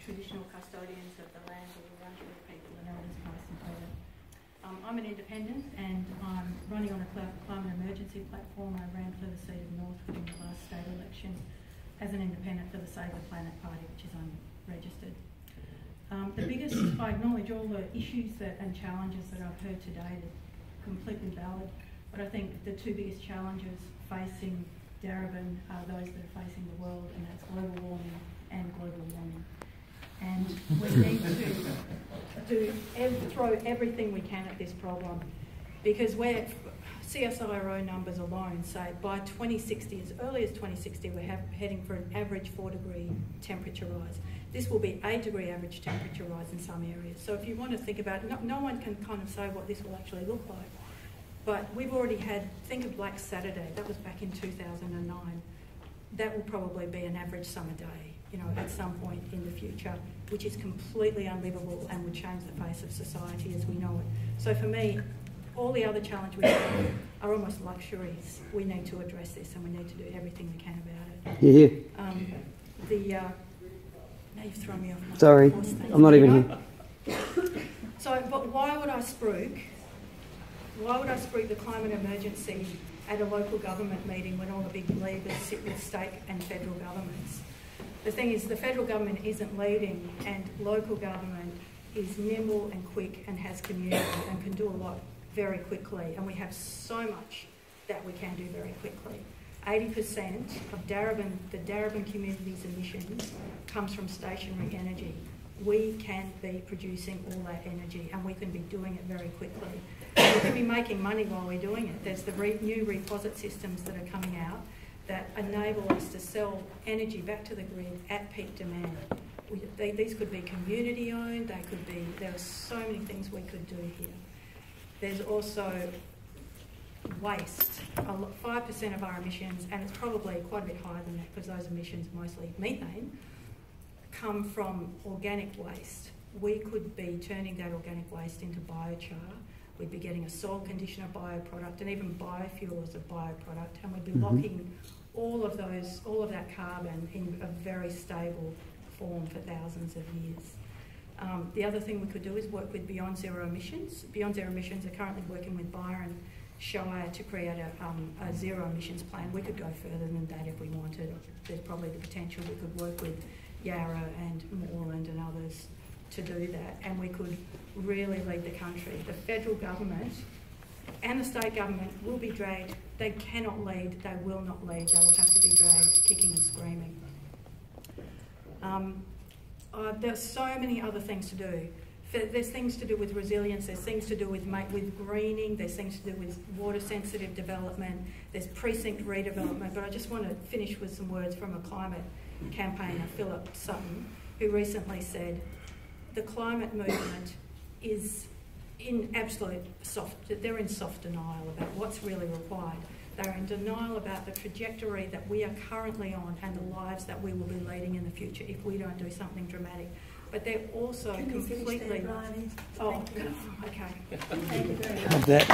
traditional custodians of the land or the Wurundjeri people are known as past and present. I'm an independent and I'm running on a climate emergency platform. I ran for the seat of Northwood in the last state election as an independent for the Save the Planet Party, which is unregistered. The biggest, I acknowledge all the issues and challenges that I've heard today are completely valid, but I think the two biggest challenges facing Darebin are those that are facing the world, and that's global warming and global warming. And we need to throw everything we can at this problem, because CSIRO numbers alone say by 2060, as early as 2060, we're heading for an average 4-degree temperature rise. This will be 8-degree average temperature rise in some areas. So if you want to think about it, no one can kind of say what this will actually look like. But we've already think of Black Saturday, that was back in 2009. That will probably be an average summer day, at some point in the future, which is completely unlivable and would change the face of society as we know it. So for me, all the other challenges we have are almost luxuries. We need to address this and we need to do everything we can about it. Yeah. Now you've thrown me off. Sorry, I'm not even here. So, but why would I spruik the climate emergency at a local government meeting when all the big levers sit with state and federal governments? The thing is, the federal government isn't leading, and local government is nimble and quick and has community and can do a lot very quickly, and we have so much that we can do very quickly. 80% of the Darebin community's emissions comes from stationary energy. We can be producing all that energy and we can be doing it very quickly. We can be making money while we're doing it. There's the new reposit systems that are coming out that enable us to sell energy back to the grid at peak demand. These could be community owned, there are so many things we could do here. There's also waste. 5% of our emissions, and it's probably quite a bit higher than that because those emissions, mostly methane, come from organic waste. We could be turning that organic waste into biochar. We'd be getting a soil conditioner bioproduct and even biofuel as a bioproduct, and we'd be locking all of that carbon in a very stable form for thousands of years. The other thing we could do is work with Beyond Zero Emissions. Beyond Zero Emissions are currently working with Byron Shire to create a zero emissions plan. We could go further than that if we wanted. There's probably the potential we could work with Yarra and Moreland and others to do that, and we could really lead the country. The federal government and the state government will be dragged. They cannot lead, they will not lead, they will have to be dragged kicking and screaming. There's so many other things to do. There's things to do with resilience, there's things to do with greening, there's things to do with water sensitive development, there's precinct redevelopment, but I just want to finish with some words from a climate campaigner, Philip Sutton, who recently said, the climate movement is in they're in soft denial about what's really required. They're in denial about the trajectory that we are currently on and the lives that we will be leading in the future if we don't do something dramatic. But they're also completely... Bryony? Oh, okay. Thank you very much. Love that.